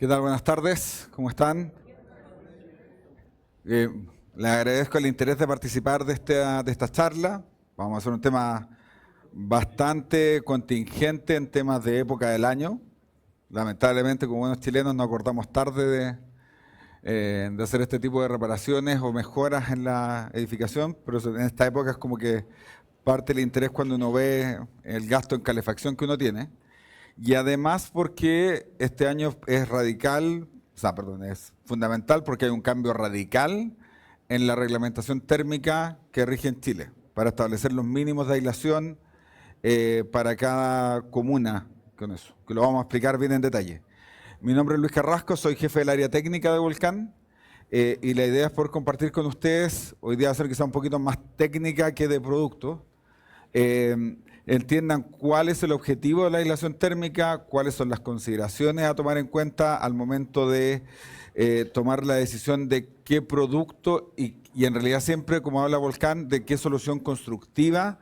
¿Qué tal? Buenas tardes, ¿cómo están? Eh, Les agradezco el interés de participar de esta charla. Vamos a hacer un tema bastante contingente en temas de época del año. Lamentablemente, como buenos chilenos, nos acordamos tarde de hacer este tipo de reparaciones o mejoras en la edificación, pero en esta época es como que parte del interés cuando uno ve el gasto en calefacción que uno tiene. Y además porque este año es radical, o sea, perdón, es fundamental porque hay un cambio radical en la reglamentación térmica que rige en Chile para establecer los mínimos de aislación para cada comuna con eso, que lo vamos a explicar bien en detalle. Mi nombre es Luis Carrasco, soy jefe del área técnica de Volcán y la idea es poder compartir con ustedes, hoy día va a ser quizá un poquito más técnica que de producto, entiendan cuál es el objetivo de la aislación térmica, cuáles son las consideraciones a tomar en cuenta al momento de tomar la decisión de qué producto y en realidad siempre, como habla Volcán, de qué solución constructiva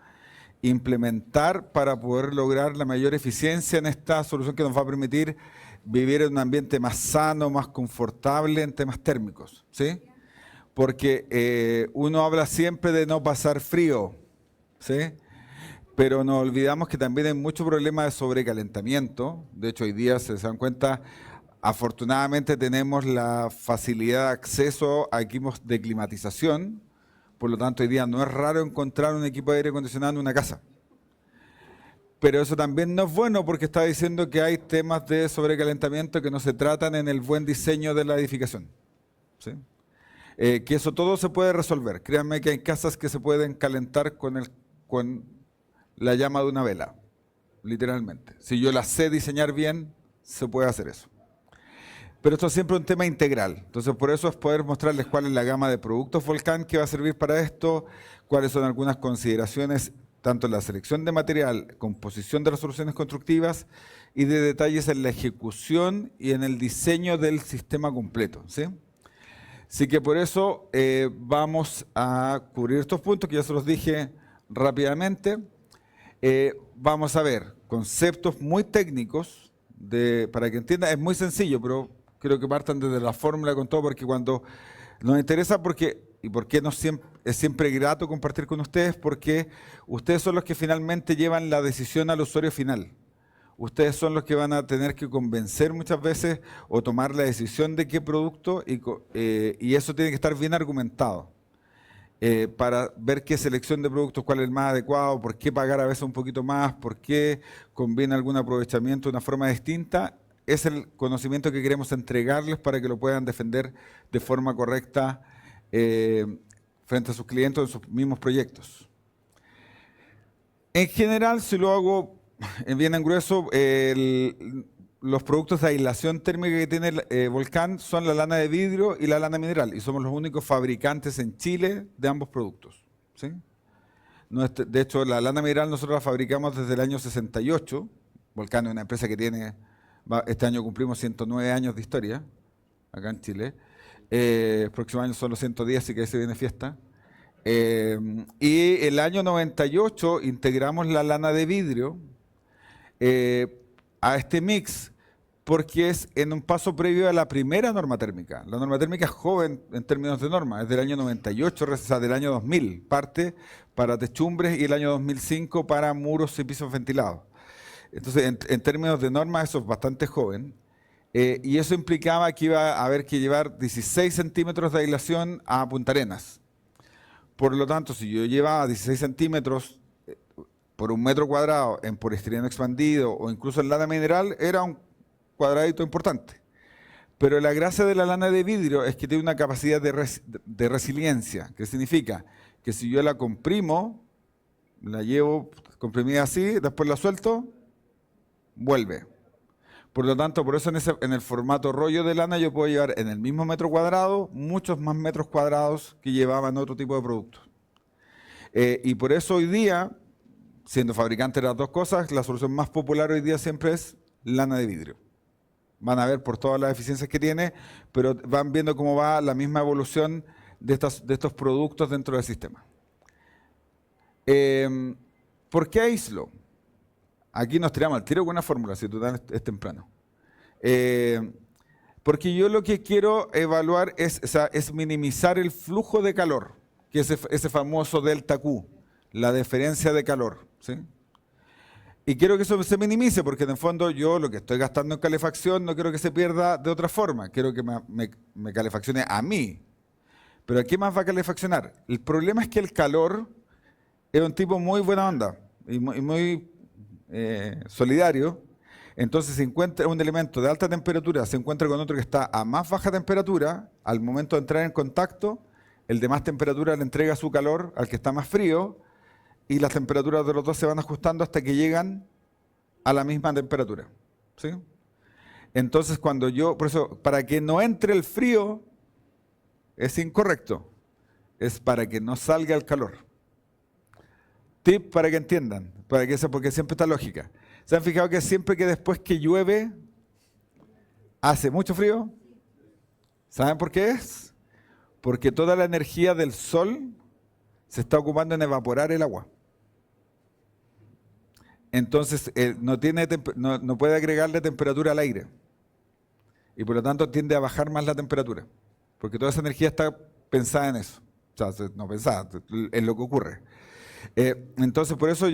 implementar para poder lograr la mayor eficiencia en esta solución que nos va a permitir vivir en un ambiente más sano, más confortable en temas térmicos, ¿sí? Porque uno habla siempre de no pasar frío, ¿sí? Pero nos olvidamos que también hay mucho problema de sobrecalentamiento. De hecho, hoy día, si se dan cuenta, afortunadamente tenemos la facilidad de acceso a equipos de climatización. Por lo tanto, hoy día no es raro encontrar un equipo de aire acondicionado en una casa. Pero eso también no es bueno porque está diciendo que hay temas de sobrecalentamiento que no se tratan en el buen diseño de la edificación, ¿sí? Que eso todo se puede resolver. Créanme que hay casas que se pueden calentar con la llama de una vela, literalmente. Si yo la sé diseñar bien, se puede hacer eso. Pero esto es siempre un tema integral. Entonces, por eso es poder mostrarles cuál es la gama de productos Volcán que va a servir para esto, cuáles son algunas consideraciones, tanto en la selección de material, composición de las soluciones constructivas y de detalles en la ejecución y en el diseño del sistema completo, ¿sí? Así que por eso vamos a cubrir estos puntos que ya se los dije rápidamente. Vamos a ver conceptos muy técnicos para que entiendan. Es muy sencillo, pero creo que partan desde la fórmula con todo, porque cuando nos interesa, y por qué es siempre grato compartir con ustedes, porque ustedes son los que finalmente llevan la decisión al usuario final. Ustedes son los que van a tener que convencer muchas veces o tomar la decisión de qué producto y eso tiene que estar bien argumentado para ver qué selección de productos, cuál es el más adecuado, por qué pagar a veces un poquito más, por qué conviene algún aprovechamiento de una forma distinta. Es el conocimiento que queremos entregarles para que lo puedan defender de forma correcta frente a sus clientes o en sus mismos proyectos. En general, si lo hago bien en grueso, los productos de aislación térmica que tiene Volcán son la lana de vidrio y la lana mineral, y somos los únicos fabricantes en Chile de ambos productos, ¿sí? De hecho, la lana mineral nosotros la fabricamos desde el año 68. Volcán es una empresa que este año cumplimos 109 años de historia acá en Chile. El próximo año son los 110, así que ahí se viene fiesta. Y el año 98 integramos la lana de vidrio a este mix, porque es en un paso previo a la primera norma térmica. La norma térmica es joven en términos de norma, es del año 98, o sea, del año 2000, parte para techumbres y el año 2005 para muros y pisos ventilados. Entonces, en términos de norma, eso es bastante joven. Y eso implicaba que iba a haber que llevar 16 centímetros de aislación a Punta Arenas. Por lo tanto, si yo llevaba 16 centímetros por un metro cuadrado en poliestireno expandido o incluso en lana mineral, era un cuadradito importante. Pero la gracia de la lana de vidrio es que tiene una capacidad de resiliencia, que significa que si yo la comprimo, la llevo comprimida así, después la suelto, vuelve. Por lo tanto, por eso en el formato rollo de lana yo puedo llevar en el mismo metro cuadrado muchos más metros cuadrados que llevaban otro tipo de productos. Y por eso hoy día, siendo fabricante de las dos cosas, la solución más popular hoy día siempre es lana de vidrio. Van a ver por todas las eficiencias que tiene, pero van viendo cómo va la misma evolución de estos productos dentro del sistema. ¿Por qué aíslo? Aquí nos tiramos al tiro con una fórmula, si total es temprano. Porque yo lo que quiero evaluar es, o sea, es minimizar el flujo de calor, que es ese famoso delta Q, la diferencia de calor, ¿sí? Y quiero que eso se minimice, porque en el fondo yo lo que estoy gastando en calefacción no quiero que se pierda de otra forma, quiero que me calefaccione a mí. Pero ¿a qué más va a calefaccionar? El problema es que el calor es un tipo muy buena onda y muy solidario. Entonces, si encuentra un elemento de alta temperatura, se encuentra con otro que está a más baja temperatura, al momento de entrar en contacto, el de más temperatura le entrega su calor al que está más frío y las temperaturas de los dos se van ajustando hasta que llegan a la misma temperatura, ¿sí? Entonces, por eso, para que no entre el frío, es incorrecto, es para que no salga el calor. Tip para que entiendan, porque siempre está lógica. ¿Se han fijado que siempre que después que llueve hace mucho frío? ¿Saben por qué es? Porque toda la energía del sol se está ocupando en evaporar el agua. Entonces no puede agregarle temperatura al aire. Y por lo tanto tiende a bajar más la temperatura. Porque toda esa energía está pensada en eso. O sea, no pensada, es lo que ocurre. Entonces por eso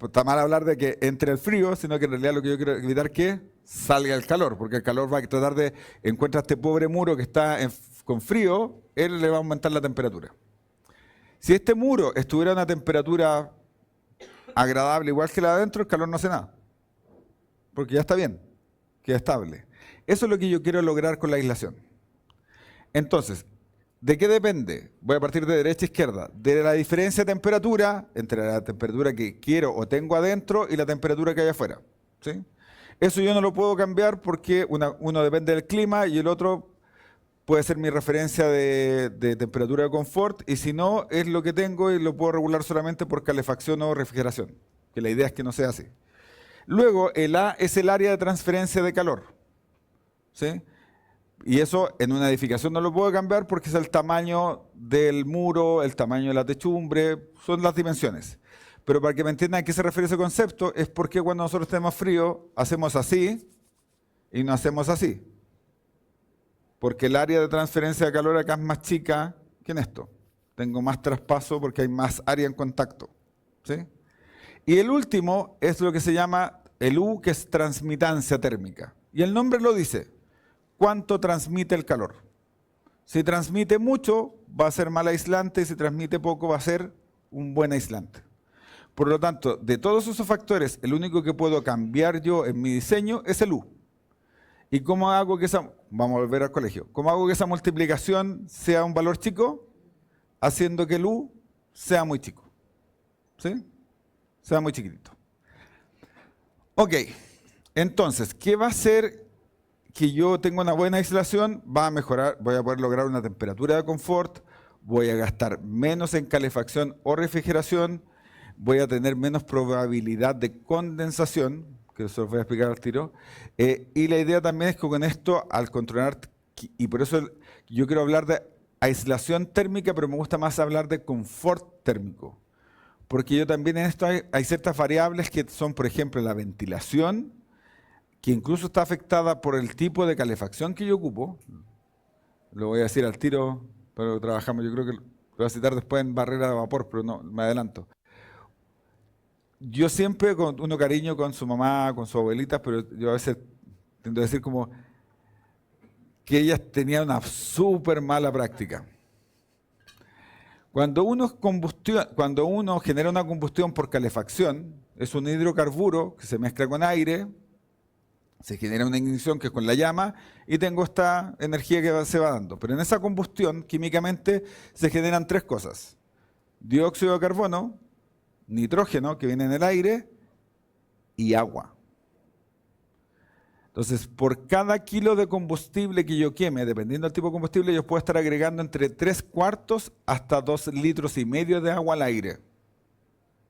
está mal hablar de que entre el frío, sino que en realidad lo que yo quiero evitar es que salga el calor, porque el calor va a tratar encuentra este pobre muro que está con frío, él le va a aumentar la temperatura. Si este muro estuviera a una temperatura agradable, igual que la de adentro, el calor no hace nada, porque ya está bien, queda estable. Eso es lo que yo quiero lograr con la aislación. Entonces, ¿de qué depende? Voy a partir de derecha a izquierda. De la diferencia de temperatura entre la temperatura que quiero o tengo adentro y la temperatura que hay afuera, ¿sí? Eso yo no lo puedo cambiar porque uno depende del clima y el otro puede ser mi referencia de temperatura de confort, y si no, es lo que tengo y lo puedo regular solamente por calefacción o refrigeración, que la idea es que no sea así. Luego, el A es el área de transferencia de calor, ¿sí? Y eso en una edificación no lo puedo cambiar porque es el tamaño del muro, el tamaño de la techumbre, son las dimensiones. Pero para que me entiendan a qué se refiere ese concepto, es porque cuando nosotros tenemos frío, hacemos así y no hacemos así. Porque el área de transferencia de calor acá es más chica que en esto. Tengo más traspaso porque hay más área en contacto, ¿sí? Y el último es lo que se llama el U, que es transmitancia térmica. Y el nombre lo dice. ¿Cuánto transmite el calor? Si transmite mucho, va a ser mal aislante, y si transmite poco, va a ser un buen aislante. Por lo tanto, de todos esos factores, el único que puedo cambiar yo en mi diseño es el U. ¿Y cómo hago que vamos a volver al colegio, cómo hago que esa multiplicación sea un valor chico? Haciendo que el U sea muy chico, ¿sí? Sea muy chiquitito. Ok, entonces, ¿qué va a hacer que yo tenga una buena aislación? Va a mejorar, voy a poder lograr una temperatura de confort, voy a gastar menos en calefacción o refrigeración, voy a tener menos probabilidad de condensación, que eso os voy a explicar al tiro, y la idea también es que con esto, al controlar, y por eso yo quiero hablar de aislación térmica, pero me gusta más hablar de confort térmico, porque yo también en esto hay ciertas variables que son, por ejemplo, la ventilación, que incluso está afectada por el tipo de calefacción que yo ocupo. Lo voy a decir al tiro, pero trabajamos, yo creo que lo voy a citar después en barrera de vapor, pero no, me adelanto. Yo siempre con uno cariño con su mamá, con su abuelita, pero yo a veces tiendo a decir como que ellas tenían una súper mala práctica. Cuando uno genera una combustión por calefacción, es un hidrocarburo que se mezcla con aire, se genera una ignición que es con la llama y tengo esta energía que se va dando. Pero en esa combustión, químicamente, se generan tres cosas. Dióxido de carbono, nitrógeno, que viene en el aire, y agua. Entonces, por cada kilo de combustible que yo queme, dependiendo del tipo de combustible, yo puedo estar agregando entre 3/4 hasta 2,5 litros de agua al aire.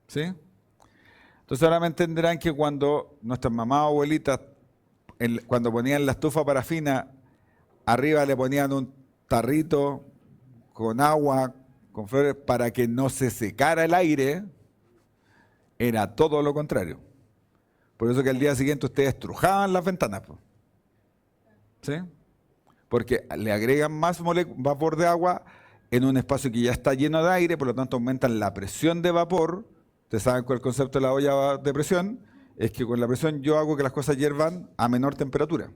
¿Sí? Entonces ahora me entenderán que cuando nuestras mamás o abuelitas, cuando ponían la estufa parafina, arriba le ponían un tarrito con agua, con flores, para que no se secara el aire, era todo lo contrario. Por eso que al día siguiente ustedes estrujaban las ventanas, ¿sí? porque le agregan más vapor de agua en un espacio que ya está lleno de aire, por lo tanto aumentan la presión de vapor. Ustedes saben cuál es el concepto de la olla de presión, es que con la presión yo hago que las cosas hiervan a menor temperatura.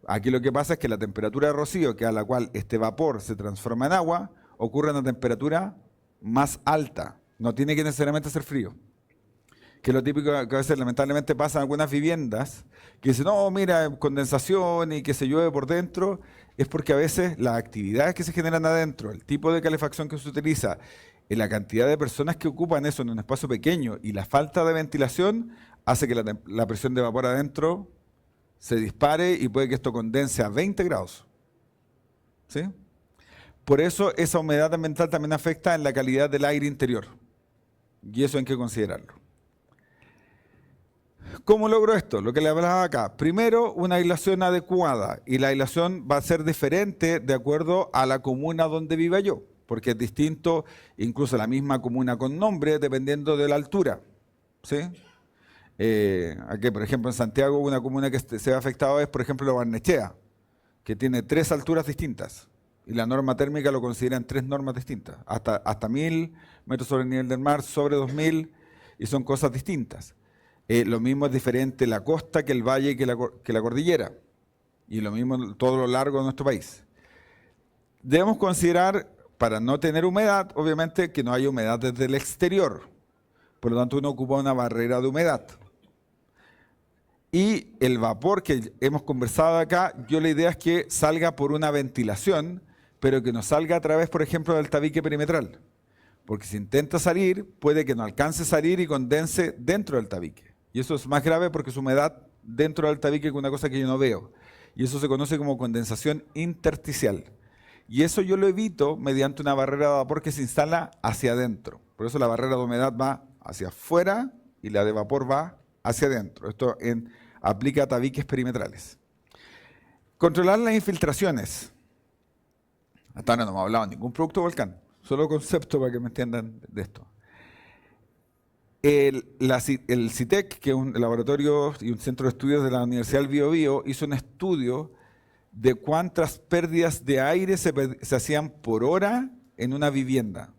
Aquí lo que pasa es que la temperatura de rocío, que a la cual este vapor se transforma en agua, ocurre a una temperatura más alta. No tiene que necesariamente ser frío. Que es lo típico que a veces lamentablemente pasa en algunas viviendas, que dicen, no, mira, condensación y que se llueve por dentro, es porque a veces las actividades que se generan adentro, el tipo de calefacción que se utiliza, y la cantidad de personas que ocupan eso en un espacio pequeño y la falta de ventilación hace que la presión de vapor adentro se dispare y puede que esto condense a 20 grados. ¿Sí? Por eso esa humedad ambiental también afecta en la calidad del aire interior. Y eso hay que considerarlo. ¿Cómo logro esto? Lo que le hablaba acá. Primero, una aislación adecuada. Y la aislación va a ser diferente de acuerdo a la comuna donde viva yo. Porque es distinto, incluso la misma comuna con nombre, dependiendo de la altura. ¿Sí? Aquí, por ejemplo, en Santiago, una comuna que se ve afectada es, por ejemplo, la Barnechea, que tiene 3 alturas distintas. Y la norma térmica lo considera en 3 normas distintas. Hasta 1000 metros sobre el nivel del mar, sobre 2000, y son cosas distintas. Lo mismo es diferente la costa que el valle que la cordillera. Y lo mismo todo lo largo de nuestro país. Debemos considerar, para no tener humedad, obviamente, que no haya humedad desde el exterior. Por lo tanto, uno ocupa una barrera de humedad. Y el vapor que hemos conversado acá, la idea es que salga por una ventilación, pero que no salga a través, por ejemplo, del tabique perimetral. Porque si intenta salir, puede que no alcance a salir y condense dentro del tabique. Y eso es más grave porque es humedad dentro del tabique que una cosa que yo no veo. Y eso se conoce como condensación intersticial. Y eso yo lo evito mediante una barrera de vapor que se instala hacia adentro. Por eso la barrera de humedad va hacia afuera y la de vapor va hacia adentro. Esto aplica a tabiques perimetrales. Controlar las infiltraciones. Hasta ahora no hemos hablado de ningún producto volcán. Solo concepto para que me entiendan de esto. El CITEC, que es un laboratorio y un centro de estudios de la Universidad del Biobío, hizo un estudio de cuántas pérdidas de aire se hacían por hora en una vivienda.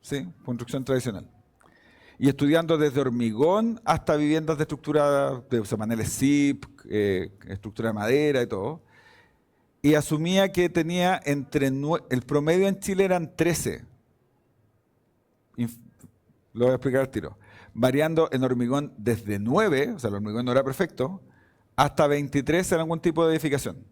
¿Sí? Construcción tradicional. Y estudiando desde hormigón hasta viviendas de estructura, paneles SIP, estructura de madera y todo. Y asumía que tenía el promedio en Chile eran 13. Lo voy a explicar al tiro. Variando en hormigón desde 9, o sea, el hormigón no era perfecto, hasta 23 en algún tipo de edificación.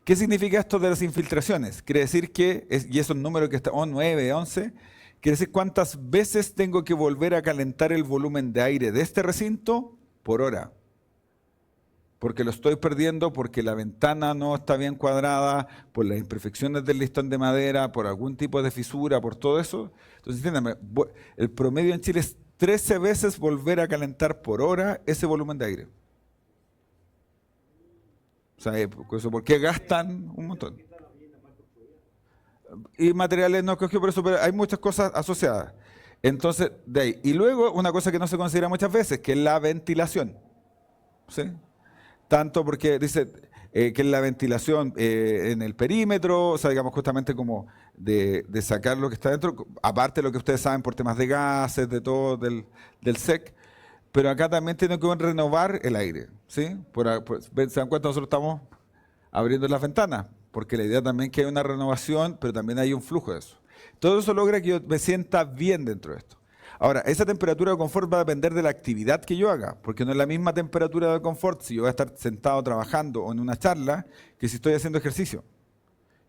¿Qué significa esto de las infiltraciones? Quiere decir que, y esos números que están, 9, 11, quiere decir cuántas veces tengo que volver a calentar el volumen de aire de este recinto por hora. Porque lo estoy perdiendo, porque la ventana no está bien cuadrada, por las imperfecciones del listón de madera, por algún tipo de fisura, por todo eso. Entonces, entiéndame, el promedio en Chile es 13 veces volver a calentar por hora ese volumen de aire. O sea, ¿por qué gastan un montón? Y materiales no escogió por eso, pero hay muchas cosas asociadas. Entonces, de ahí. Y luego, una cosa que no se considera muchas veces, que es la ventilación. ¿Sí? Tanto porque dice que es la ventilación en el perímetro, o sea, digamos justamente como de sacar lo que está dentro, aparte de lo que ustedes saben por temas de gases, de todo, del SEC, pero acá también tiene que renovar el aire, ¿sí? ¿Se dan cuenta? Nosotros estamos abriendo las ventanas, porque la idea también es que hay una renovación, pero también hay un flujo de eso. Todo eso logra que yo me sienta bien dentro de esto. Ahora, esa temperatura de confort va a depender de la actividad que yo haga, porque no es la misma temperatura de confort si yo voy a estar sentado trabajando o en una charla que si estoy haciendo ejercicio,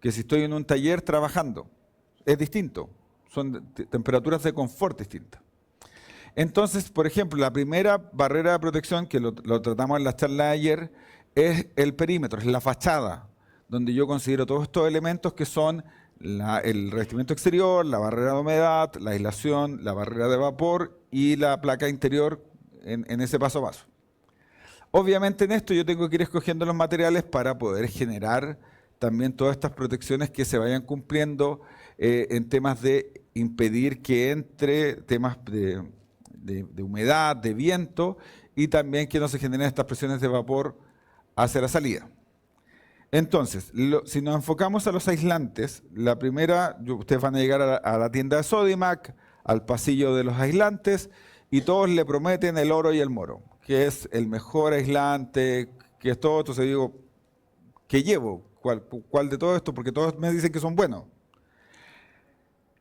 que si estoy en un taller trabajando. Es distinto, son temperaturas de confort distintas. Entonces, por ejemplo, la primera barrera de protección, que lo tratamos en la charla de ayer, es el perímetro, es la fachada, donde yo considero todos estos elementos que son el revestimiento exterior, la barrera de humedad, la aislación, la barrera de vapor y la placa interior en ese paso a paso. Obviamente en esto yo tengo que ir escogiendo los materiales para poder generar también todas estas protecciones que se vayan cumpliendo en temas de impedir que entre temas de humedad, de viento y también que no se generen estas presiones de vapor hacia la salida. Entonces, si nos enfocamos a los aislantes, la primera, ustedes van a llegar a la tienda de Sodimac, al pasillo de los aislantes, y todos le prometen el oro y el moro, que es el mejor aislante, que es todo. Entonces digo, ¿qué llevo? ¿Cuál de todo esto? Porque todos me dicen que son buenos.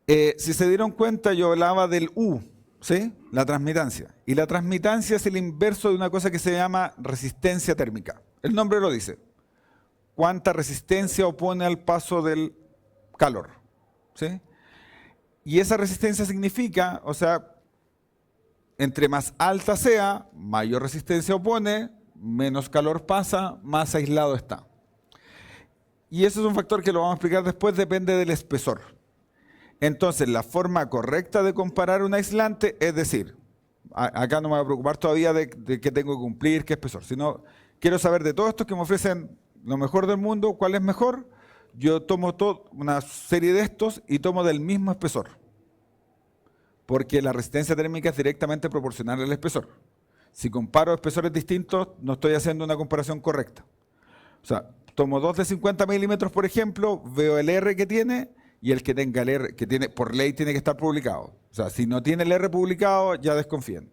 Si se dieron cuenta, yo hablaba del U, ¿sí? La transmitancia. Y la transmitancia es el inverso de una cosa que se llama resistencia térmica. El nombre lo dice. ¿Cuánta resistencia opone al paso del calor? ¿Sí? Y esa resistencia significa, o sea, entre más alta sea, mayor resistencia opone, menos calor pasa, más aislado está. Y eso es un factor que lo vamos a explicar después, depende del espesor. Entonces, la forma correcta de comparar un aislante, es decir, acá no me voy a preocupar todavía de qué tengo que cumplir, qué espesor, sino quiero saber de todos estos que me ofrecen lo mejor del mundo, ¿cuál es mejor? Yo tomo una serie de estos y tomo del mismo espesor. Porque la resistencia térmica es directamente proporcional al espesor. Si comparo espesores distintos, no estoy haciendo una comparación correcta. O sea, tomo 2 de 50 milímetros, por ejemplo, veo el R que tiene, y el que tenga el R, que tiene, por ley tiene que estar publicado. O sea, si no tiene el R publicado, ya desconfíen.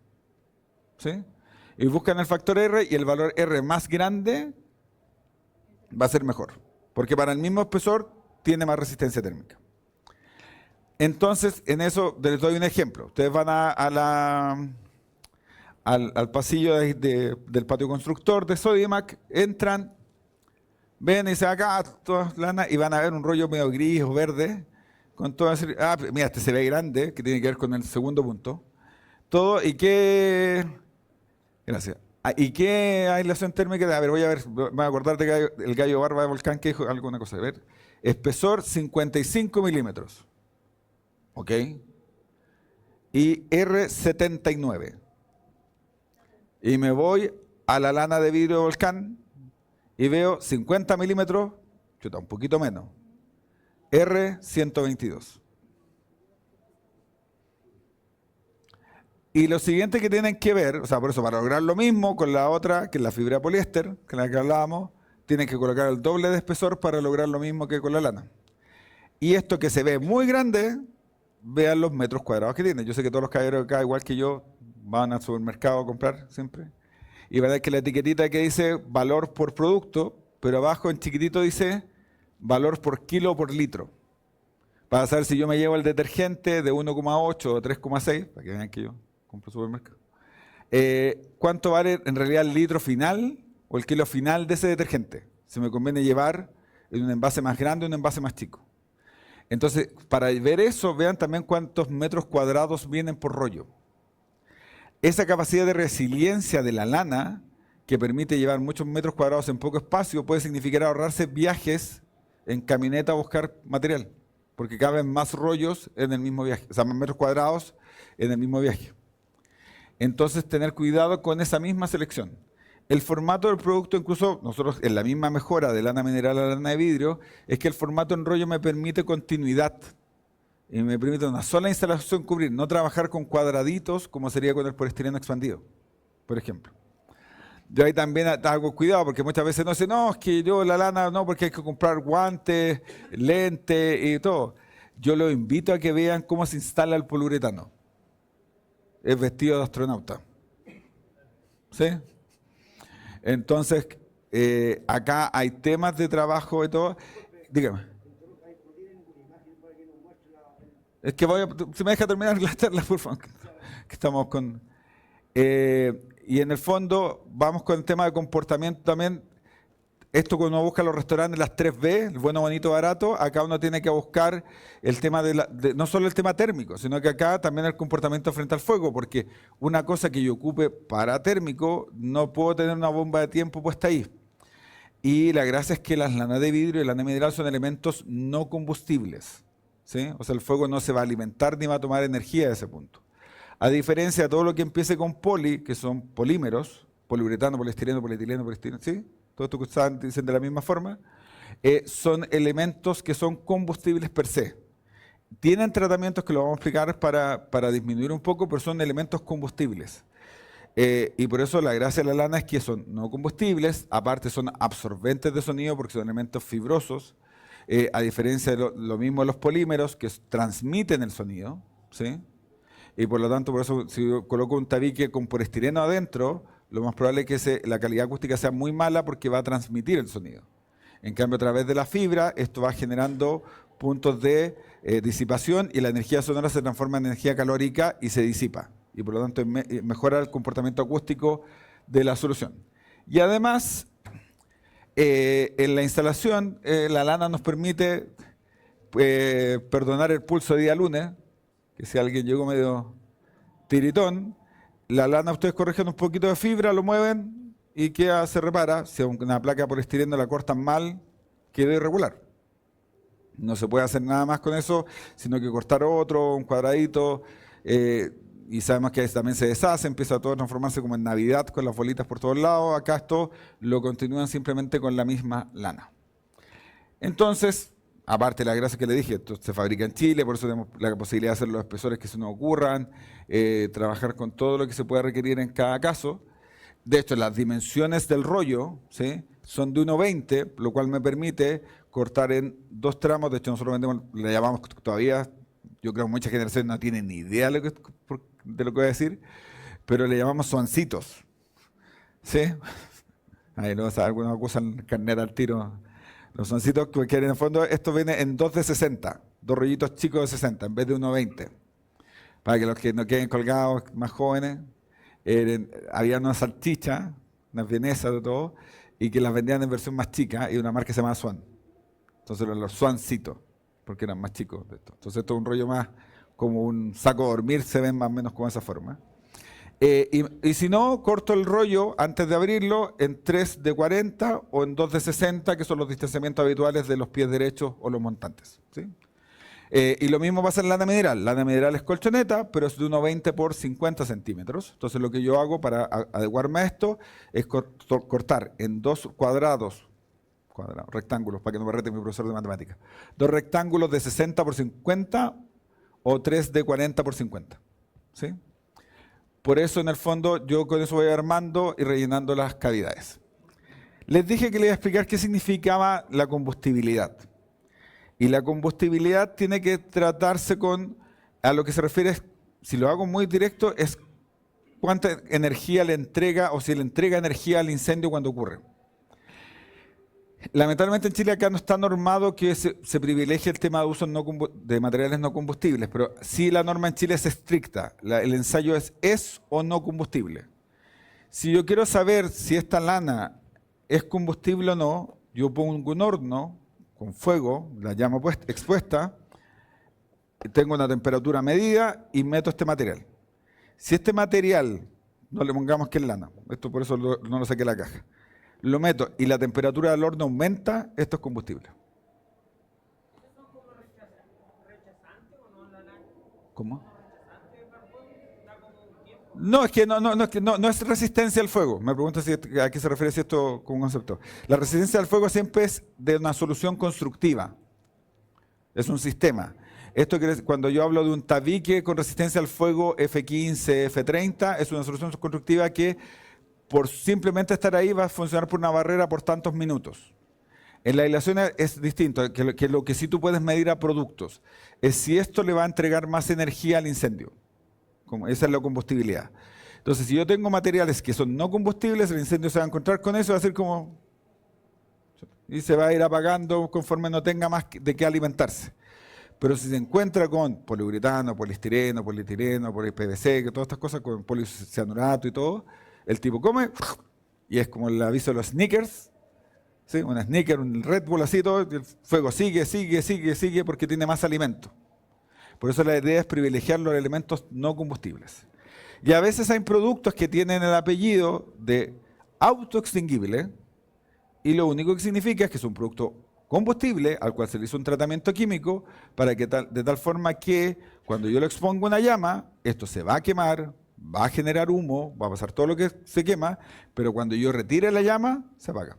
¿Sí? Y buscan el factor R, y el valor R más grande va a ser mejor, porque para el mismo espesor tiene más resistencia térmica. Entonces, en eso les doy un ejemplo. Ustedes van al pasillo del patio constructor de Sodimac, entran, ven y dicen acá, todas lana, y van a ver un rollo medio gris o verde, con toda mira, este se ve grande, que tiene que ver con el segundo punto. Todo, ¿y qué? Gracias. ¿Y qué aislación térmica? A ver, voy a acordar de el gallo barba de volcán que dijo alguna cosa. A ver, espesor 55 milímetros. ¿Ok? Y R79. Y me voy a la lana de vidrio de volcán y veo 50 milímetros, chuta, un poquito menos. R122. Y lo siguiente que tienen que ver, o sea, por eso para lograr lo mismo con la otra, que es la fibra poliéster, que es la que hablábamos, tienen que colocar el doble de espesor para lograr lo mismo que con la lana. Y esto que se ve muy grande, vean los metros cuadrados que tiene. Yo sé que todos los caballeros acá, igual que yo, van al supermercado a comprar siempre. Y verdad que la etiquetita que dice valor por producto, pero abajo en chiquitito dice valor por kilo o por litro. Para saber si yo me llevo el detergente de 1,8 o 3,6, para que vean que yo compro supermercado. ¿Cuánto vale en realidad el litro final o el kilo final de ese detergente? Se me conviene llevar en un envase más grande o un envase más chico. Entonces, para ver eso, vean también cuántos metros cuadrados vienen por rollo. Esa capacidad de resiliencia de la lana, que permite llevar muchos metros cuadrados en poco espacio, puede significar ahorrarse viajes en camioneta a buscar material, porque caben más rollos en el mismo viaje, o sea, más metros cuadrados en el mismo viaje. Entonces, tener cuidado con esa misma selección. El formato del producto, incluso nosotros en la misma mejora de lana mineral a lana de vidrio, es que el formato en rollo me permite continuidad y me permite una sola instalación cubrir, no trabajar con cuadraditos como sería con el poliestireno expandido, por ejemplo. Yo ahí también hago cuidado porque muchas veces no dicen, no, es que yo la lana no, porque hay que comprar guantes, lentes y todo. Yo los invito a que vean cómo se instala el poliuretano. Es vestido de astronauta. ¿Sí? Entonces, acá hay temas de trabajo y todo. Dígame. Es que si me deja terminar la charla, por favor, que estamos con... y en el fondo, vamos con el tema de comportamiento también. Esto cuando uno busca los restaurantes, las 3B, el bueno, bonito, barato, acá uno tiene que buscar el tema no solo el tema térmico, sino que acá también el comportamiento frente al fuego, porque una cosa que yo ocupe para térmico, no puedo tener una bomba de tiempo puesta ahí. Y la gracia es que las lanas de vidrio y la lana mineral son elementos no combustibles, ¿sí? O sea, el fuego no se va a alimentar ni va a tomar energía de ese punto. A diferencia de todo lo que empiece con poli, que son polímeros, poliuretano, poliestireno, polietileno, poliestireno, ¿sí? Todo esto que ustedes dicen de la misma forma, son elementos que son combustibles per se. Tienen tratamientos que lo vamos a explicar para disminuir un poco, pero son elementos combustibles. Y por eso la gracia de la lana es que son no combustibles, aparte son absorbentes de sonido porque son elementos fibrosos, a diferencia de lo mismo de los polímeros que transmiten el sonido, ¿sí? Y por lo tanto, por eso, si yo coloco un tabique con poliestireno adentro, lo más probable es que la calidad acústica sea muy mala porque va a transmitir el sonido. En cambio, a través de la fibra, esto va generando puntos de disipación y la energía sonora se transforma en energía calórica y se disipa. Y por lo tanto, mejora el comportamiento acústico de la solución. Y además, en la instalación, la lana nos permite perdonar el pulso día lunes, que si alguien llegó medio tiritón, la lana ustedes corrigen un poquito de fibra, lo mueven y se repara. Si una placa de poliestireno la cortan mal, queda irregular. No se puede hacer nada más con eso, sino que cortar otro, un cuadradito, y sabemos que también se deshace, empieza todo a transformarse como en Navidad con las bolitas por todos lados. Acá esto lo continúan simplemente con la misma lana. Entonces, aparte de la grasa que le dije, esto se fabrica en Chile, por eso tenemos la posibilidad de hacer los espesores que se nos ocurran, trabajar con todo lo que se pueda requerir en cada caso. De hecho, las dimensiones del rollo, ¿sí?, son de 1,20, lo cual me permite cortar en 2 tramos. De hecho, nosotros vendemos, le llamamos todavía, yo creo que muchas generaciones no tienen ni idea de lo que voy a decir, pero le llamamos suancitos. ¿Sí? Ahí no, algunos acusan carnet al tiro. Los suancitos que en el fondo, esto viene en 2 de 60, 2 rollitos chicos de 60 en vez de 1,20. Para que los que no queden colgados, más jóvenes, había unas salchichas, unas vienesas de todo, y que las vendían en versión más chica y una marca que se llama Swan. Entonces los suancitos, porque eran más chicos de esto. Entonces esto es un rollo más como un saco de dormir, se ven más o menos como esa forma. Y si no, corto el rollo antes de abrirlo en 3 de 40 o en 2 de 60, que son los distanciamientos habituales de los pies derechos o los montantes, ¿sí? Y lo mismo pasa en lana mineral. Lana mineral es colchoneta, pero es de 1,20 por 50 centímetros. Entonces lo que yo hago para adecuarme a esto es cortar en 2 rectángulos, para que no me rete mi profesor de matemáticas. 2 rectángulos de 60 por 50 o 3 de 40 por 50. ¿Sí? Por eso, en el fondo, yo con eso voy armando y rellenando las cavidades. Les dije que les iba a explicar qué significaba la combustibilidad. Y la combustibilidad tiene que tratarse a lo que se refiere, si lo hago muy directo, es cuánta energía le entrega o si le entrega energía al incendio cuando ocurre. Lamentablemente en Chile acá no está normado que se privilegie el tema de uso de materiales no combustibles, pero sí la norma en Chile es estricta. El ensayo es o no combustible. Si yo quiero saber si esta lana es combustible o no, yo pongo un horno con fuego, la llama expuesta, tengo una temperatura medida y meto este material. Si este material, no le pongamos que es lana, esto por eso no lo saqué de la caja, lo meto y la temperatura del horno aumenta, esto es combustible. ¿Cómo? No, es que no es resistencia al fuego. Me pregunta a qué se refiere esto como concepto. La resistencia al fuego siempre es de una solución constructiva. Es un sistema. Esto cuando yo hablo de un tabique con resistencia al fuego F15, F30, es una solución constructiva que por simplemente estar ahí va a funcionar por una barrera por tantos minutos. En la aislación es distinto, que lo que sí tú puedes medir a productos es si esto le va a entregar más energía al incendio. Esa es la combustibilidad. Entonces, si yo tengo materiales que son no combustibles, el incendio se va a encontrar con eso, va a ser como... y se va a ir apagando conforme no tenga más de qué alimentarse. Pero si se encuentra con poliuretano, poliestireno, polietileno, PVC, que todas estas cosas, con policianurato y todo, el tipo come y es como el aviso de los Snickers, ¿sí? Un Snickers, un Red Bull, así todo, y el fuego sigue porque tiene más alimento. Por eso la idea es privilegiar los elementos no combustibles. Y a veces hay productos que tienen el apellido de autoextinguible y lo único que significa es que es un producto combustible al cual se le hizo un tratamiento químico para que de tal forma que cuando yo lo expongo a una llama, esto se va a quemar, va a generar humo, va a pasar todo lo que se quema, pero cuando yo retire la llama, se apaga.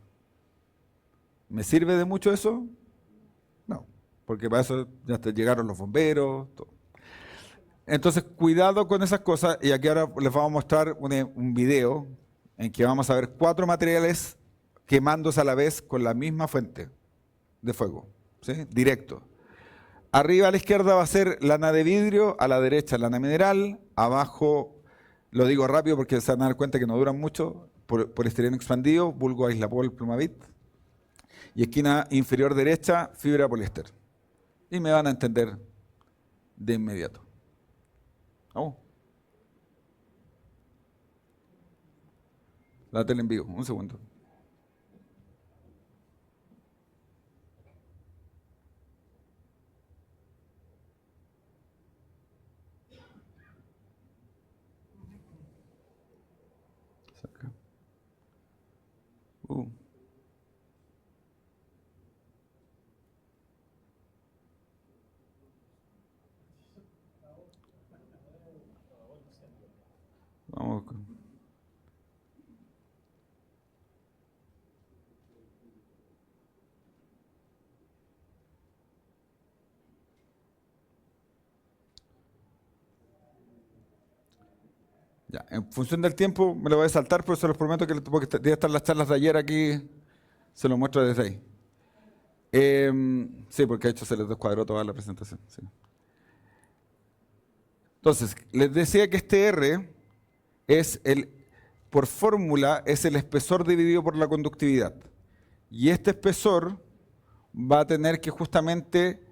¿Me sirve de mucho eso? No, porque para eso ya llegaron los bomberos, todo. Entonces, cuidado con esas cosas. Y aquí ahora les vamos a mostrar un video en que vamos a ver 4 materiales quemándose a la vez con la misma fuente de fuego, ¿sí? Directo. Arriba a la izquierda va a ser lana de vidrio, a la derecha lana mineral, abajo, lo digo rápido porque se van a dar cuenta que no duran mucho, poliestireno expandido, vulgo aislapol plumavit, y esquina inferior derecha, fibra poliéster. Y me van a entender de inmediato. Vamos. La tele en vivo, un segundo. Saca. Vamos. Ya, en función del tiempo me lo voy a saltar, pero se los prometo que porque debe estar las charlas de ayer aquí, se lo muestro desde ahí. Sí, porque de hecho se les descuadró toda la presentación. Sí. Entonces, les decía que este R es por fórmula, es el espesor dividido por la conductividad. Y este espesor va a tener que justamente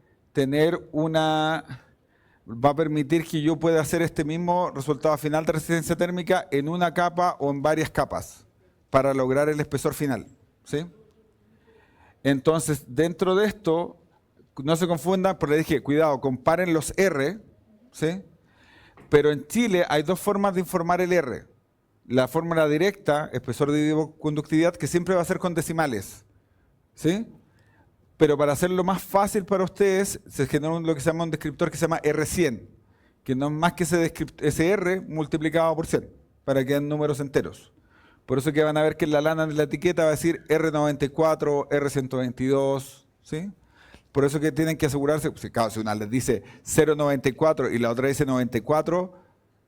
va a permitir que yo pueda hacer este mismo resultado final de resistencia térmica en una capa o en varias capas para lograr el espesor final, ¿sí? Entonces, dentro de esto, no se confundan, porque les dije, cuidado, comparen los R, ¿sí? Pero en Chile hay 2 formas de informar el R. La fórmula directa, espesor dividido por conductividad, que siempre va a ser con decimales, ¿sí? Pero para hacerlo más fácil para ustedes, se generó lo que se llama un descriptor que se llama R100, que no es más que ese R multiplicado por 100, para que den números enteros. Por eso que van a ver que en la lana de la etiqueta va a decir R94, R122, ¿sí? Por eso que tienen que asegurarse, pues, claro, si una les dice 0,94 y la otra dice 94,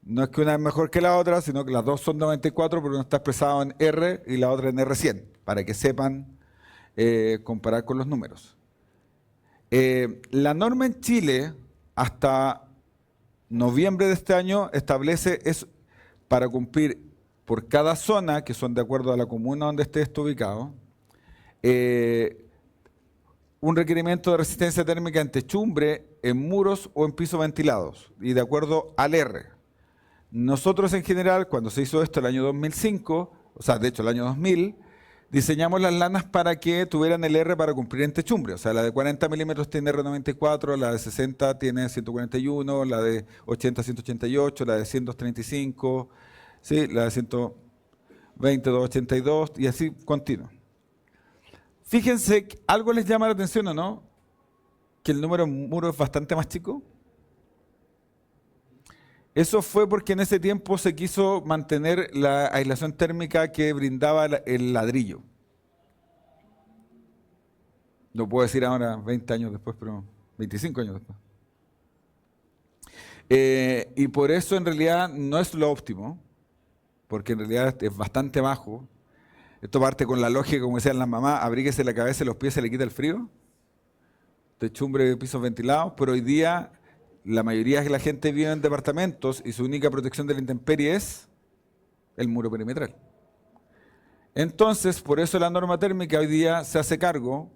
no es que una es mejor que la otra, sino que las dos son 94, pero una está expresado en R y la otra en R100, para que sepan comparar con los números. La norma en Chile, hasta noviembre de este año, establece para cumplir por cada zona, que son de acuerdo a la comuna donde esté esto ubicado, un requerimiento de resistencia térmica en techumbre, en muros o en pisos ventilados, y de acuerdo al R. Nosotros en general, cuando se hizo esto el año 2005, o sea, de hecho el año 2000, diseñamos las lanas para que tuvieran el R para cumplir en techumbre. O sea, la de 40 milímetros tiene R94, la de 60 tiene 141, la de 80, 188, la de 100, 235, ¿sí? La de 120, 282 y así continuo. Fíjense, ¿algo les llama la atención o no? Que el número en muro es bastante más chico. Eso fue porque en ese tiempo se quiso mantener la aislación térmica que brindaba el ladrillo. No puedo decir ahora 20 años después, pero 25 años después. Y por eso en realidad no es lo óptimo, porque en realidad es bastante bajo. Esto parte con la lógica, como decían las mamás, abríguese la cabeza y los pies se le quita el frío. Techumbre de pisos ventilados, pero hoy día la mayoría de la gente vive en departamentos y su única protección de la intemperie es el muro perimetral. Entonces, por eso la norma térmica hoy día se hace cargo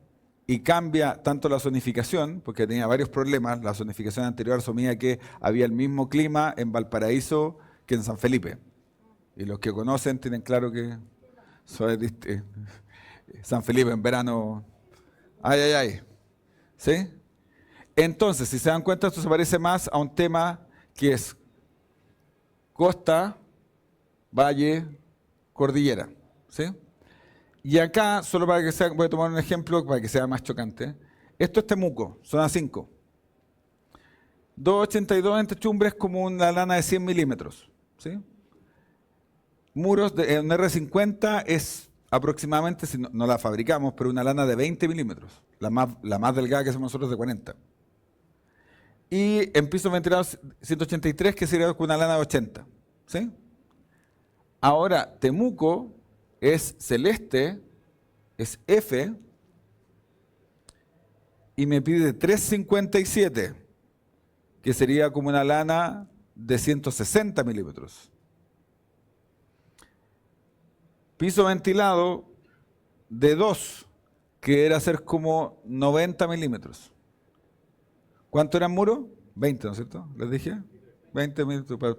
y cambia tanto la zonificación, porque tenía varios problemas. La zonificación anterior asumía que había el mismo clima en Valparaíso que en San Felipe. Y los que conocen tienen claro que San Felipe en verano, ¿sí? Entonces, si se dan cuenta, esto se parece más a un tema que es costa, valle, cordillera, ¿sí? Y acá, solo para que sea, voy a tomar un ejemplo para que sea más chocante. Esto es Temuco, zona 5. 282 en techumbre es como una lana de 100 milímetros, ¿sí? Muros de un R50 es aproximadamente, si no la fabricamos, pero una lana de 20 milímetros. La más delgada que hacemos nosotros es de 40. y en piso ventilado 183, que sería con una lana de 80. ¿Sí? Ahora, Temuco es celeste, es F, y me pide 357, que sería como una lana de 160 milímetros. Piso ventilado de 2, que era hacer como 90 milímetros. ¿Cuánto era el muro? 20, ¿no es cierto? ¿Les dije? 20 milímetros.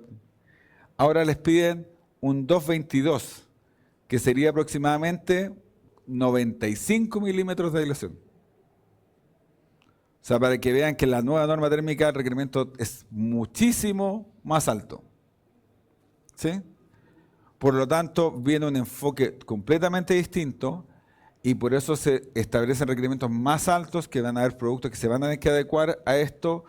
Ahora les piden un 222, que sería aproximadamente 95 milímetros de aislación. O sea, para que vean que la nueva norma térmica el requerimiento es muchísimo más alto. ¿Sí? Por lo tanto, viene un enfoque completamente distinto y por eso se establecen requerimientos más altos, que van a haber productos que se van a tener que adecuar a esto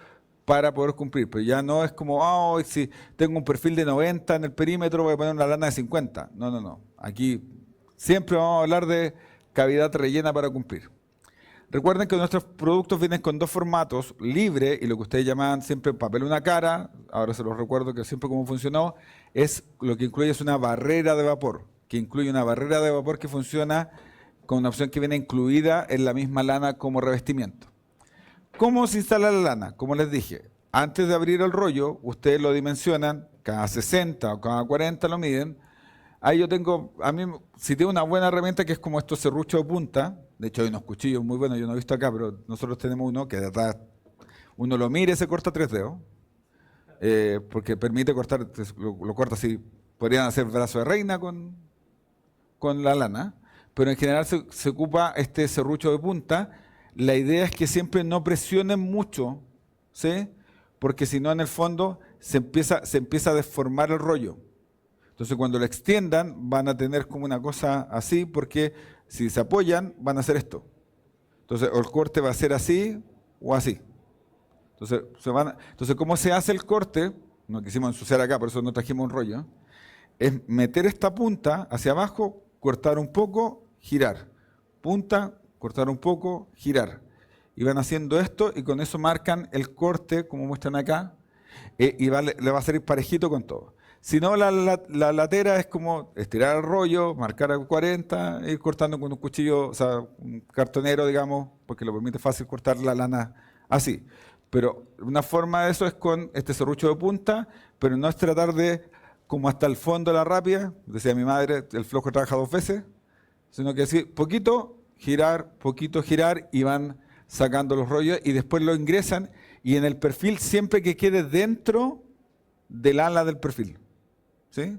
para poder cumplir. Pero ya no es como, oh, si tengo un perfil de 90 en el perímetro, voy a poner una lana de 50. No, no, no. Aquí siempre vamos a hablar de cavidad rellena para cumplir. Recuerden que nuestros productos vienen con dos formatos, libre y lo que ustedes llamaban siempre papel una cara, ahora se los recuerdo que siempre como funcionó, es lo que incluye es una barrera de vapor, que incluye una barrera de vapor que funciona con una opción que viene incluida en la misma lana como revestimiento. ¿Cómo se instala la lana? Como les dije, antes de abrir el rollo, ustedes lo dimensionan, cada 60 o cada 40 lo miden. Ahí yo tengo, a mí, si tengo una buena herramienta que es como estos serruchos de punta, de hecho hay unos cuchillos muy buenos, yo no he visto acá, pero nosotros tenemos uno que de verdad, uno lo mira y se corta 3 dedos, porque permite cortar, lo corta así, podrían hacer brazo de reina con la lana, pero en general se ocupa este serrucho de punta. La idea es que siempre no presionen mucho, ¿sí? Porque si no en el fondo se empieza a deformar el rollo. Entonces cuando lo extiendan van a tener como una cosa así, porque si se apoyan van a hacer esto. Entonces o el corte va a ser así o así. Entonces ¿cómo se hace el corte? No quisimos ensuciar acá, por eso no trajimos un rollo. Es meter esta punta hacia abajo, cortar un poco, girar. Punta, cortar un poco, girar. Y van haciendo esto y con eso marcan el corte, como muestran acá, y le va a salir parejito con todo. Si no, la latera es como estirar el rollo, marcar a 40, ir cortando con un cuchillo, o sea, un cartonero, digamos, porque lo permite fácil cortar la lana así. Pero una forma de eso es con este serrucho de punta, pero no es tratar de, como hasta el fondo de la rápida, decía mi madre, el flojo trabaja 2 veces, sino que así, poquito girar y van sacando los rollos y después lo ingresan y en el perfil siempre que quede dentro del ala del perfil. ¿Sí?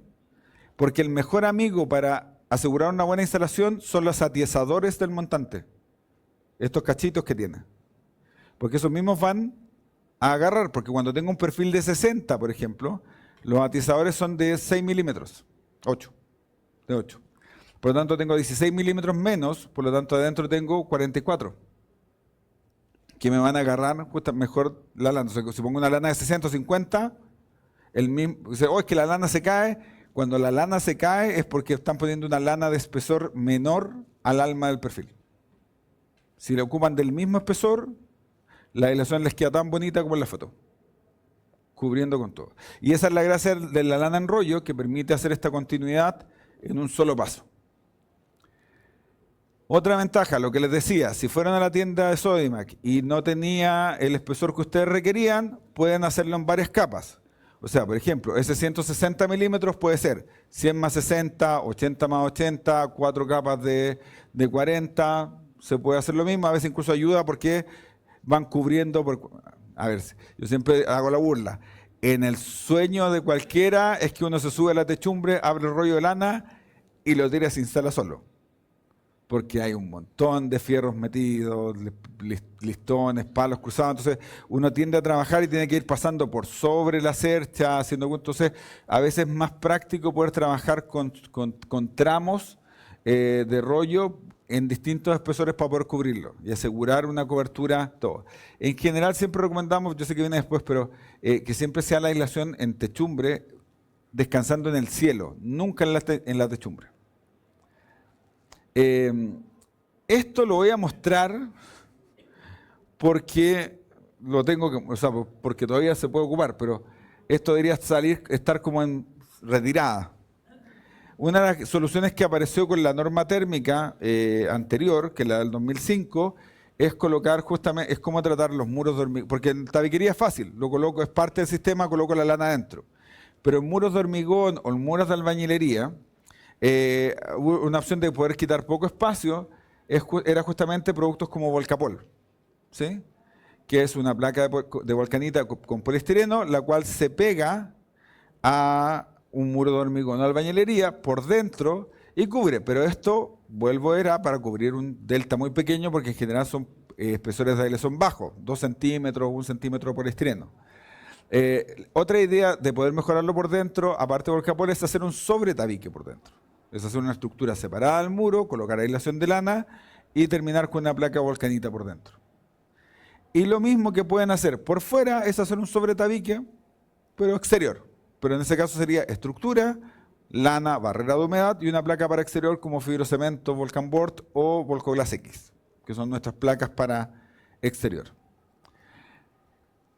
Porque el mejor amigo para asegurar una buena instalación son los atiesadores del montante. Estos cachitos que tiene. Porque esos mismos van a agarrar, porque cuando tengo un perfil de 60, por ejemplo, los atiesadores son de 6 milímetros, 8, de 8. Por lo tanto tengo 16 milímetros menos, por lo tanto adentro tengo 44. Que me van a agarrar mejor la lana. O sea, si pongo una lana de 60 o 50, el mismo, dice, oh, es que la lana se cae. Cuando la lana se cae es porque están poniendo una lana de espesor menor al alma del perfil. Si le ocupan del mismo espesor, la aislación les queda tan bonita como en la foto, cubriendo con todo. Y esa es la gracia de la lana en rollo, que permite hacer esta continuidad en un solo paso. Otra ventaja, lo que les decía, si fueran a la tienda de Sodimac y no tenía el espesor que ustedes requerían, pueden hacerlo en varias capas. O sea, por ejemplo, ese 160 milímetros puede ser 100 más 60, 80 más 80, 4 capas de 40, se puede hacer lo mismo, a veces incluso ayuda porque van cubriendo, a ver, yo siempre hago la burla, en el sueño de cualquiera es que uno se sube a la techumbre, abre el rollo de lana y lo tira y se instala solo. Porque hay un montón de fierros metidos, listones, palos cruzados, entonces uno tiende a trabajar y tiene que ir pasando por sobre la cercha, entonces a veces es más práctico poder trabajar con tramos de rollo en distintos espesores para poder cubrirlo y asegurar una cobertura, todo. En general siempre recomendamos, yo sé que viene después, pero que siempre sea la aislación en techumbre descansando en el cielo, nunca en la techumbre. Esto lo voy a mostrar porque lo tengo que, o sea, porque todavía se puede ocupar, pero esto debería estar como en retirada. Una de las soluciones que apareció con la norma térmica anterior, que es la del 2005, es colocar justamente, es como tratar los muros de hormigón, porque en tabiquería es fácil, lo coloco, es parte del sistema, coloco la lana adentro. Pero en muros de hormigón o en muros de albañilería, una opción de poder quitar poco espacio era justamente productos como Volcapol, ¿sí? Que es una placa de volcanita con poliestireno, la cual se pega a un muro de hormigón o albañilería por dentro y cubre. Pero esto, vuelvo, era para cubrir un delta muy pequeño porque en general son espesores de aire son bajos, 2 centímetros, 1 centímetro de poliestireno. Otra idea de poder mejorarlo por dentro, aparte de Volcapol, es hacer un sobretabique por dentro. Es hacer una estructura separada al muro, colocar aislación de lana y terminar con una placa volcanita por dentro. Y lo mismo que pueden hacer por fuera es hacer un sobretabique, pero exterior. Pero en ese caso sería estructura, lana, barrera de humedad y una placa para exterior como fibrocemento, Volcan Board o Volcoglass X, que son nuestras placas para exterior.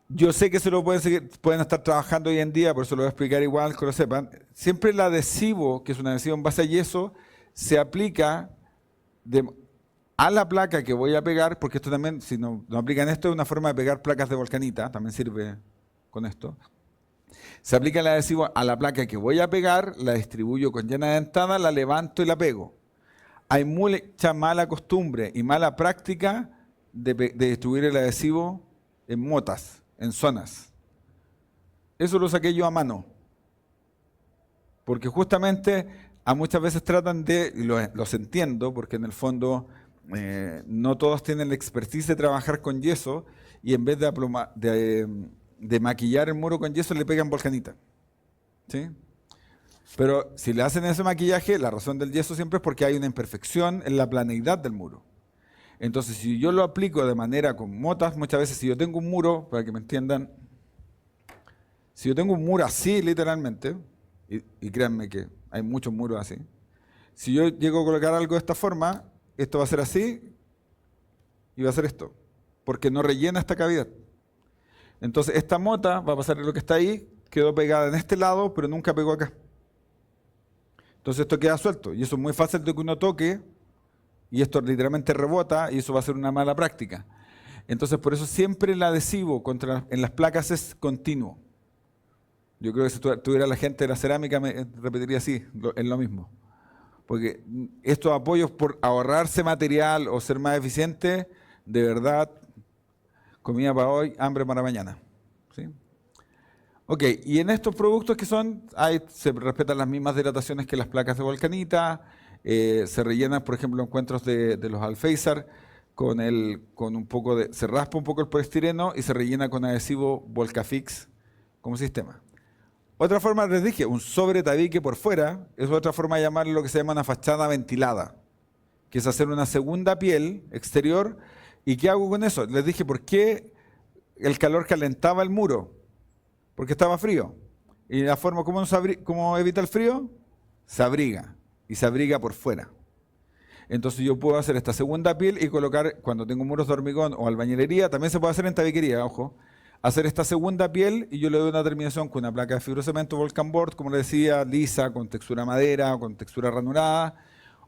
Yo sé que se lo pueden estar trabajando hoy en día, por eso lo voy a explicar igual, que lo sepan. Siempre el adhesivo, que es un adhesivo en base a yeso, se aplica a la placa que voy a pegar, porque esto también, si no aplican esto, es una forma de pegar placas de volcanita, también sirve con esto. Se aplica el adhesivo a la placa que voy a pegar, la distribuyo con llana dentada, la levanto y la pego. Hay mucha mala costumbre y mala práctica de distribuir el adhesivo en motas, en zonas. Eso lo saqué yo a mano. Porque justamente a muchas veces tratan de, y los entiendo, porque en el fondo no todos tienen la expertise de trabajar con yeso y en vez de maquillar el muro con yeso le pegan volcanita. ¿Sí? Pero si le hacen ese maquillaje, la razón del yeso siempre es porque hay una imperfección en la planeidad del muro. Entonces, si yo lo aplico de manera con motas, muchas veces si yo tengo un muro, para que me entiendan, si yo tengo un muro así literalmente, y créanme que hay muchos muros así, si yo llego a colocar algo de esta forma, esto va a ser así y va a ser esto, porque no rellena esta cavidad. Entonces esta mota va a pasar lo que está ahí, quedó pegada en este lado, pero nunca pegó acá. Entonces esto queda suelto y eso es muy fácil de que uno toque y esto literalmente rebota y eso va a ser una mala práctica. Entonces por eso siempre el adhesivo en las placas es continuo. Yo creo que si tuviera la gente de la cerámica me repetiría así, es lo mismo. Porque estos apoyos por ahorrarse material o ser más eficiente, de verdad, comida para hoy, hambre para mañana. ¿Sí? Ok, y en estos productos que se respetan las mismas dilataciones que las placas de volcanita, se rellenan, por ejemplo, encuentros de los Alféizar se raspa un poco el poliestireno y se rellena con adhesivo Volcafix como sistema. Otra forma, les dije, un sobretabique por fuera, es otra forma de llamarlo lo que se llama una fachada ventilada, que es hacer una segunda piel exterior. ¿Y qué hago con eso? Les dije, ¿por qué el calor calentaba el muro? Porque estaba frío. ¿Y la forma cómo evita el frío? Se abriga, y se abriga por fuera. Entonces yo puedo hacer esta segunda piel y colocar, cuando tengo muros de hormigón o albañilería, también se puede hacer en tabiquería, ojo, hacer esta segunda piel y yo le doy una terminación con una placa de fibrocemento Volcan Board, como le decía, lisa, con textura madera, con textura ranurada,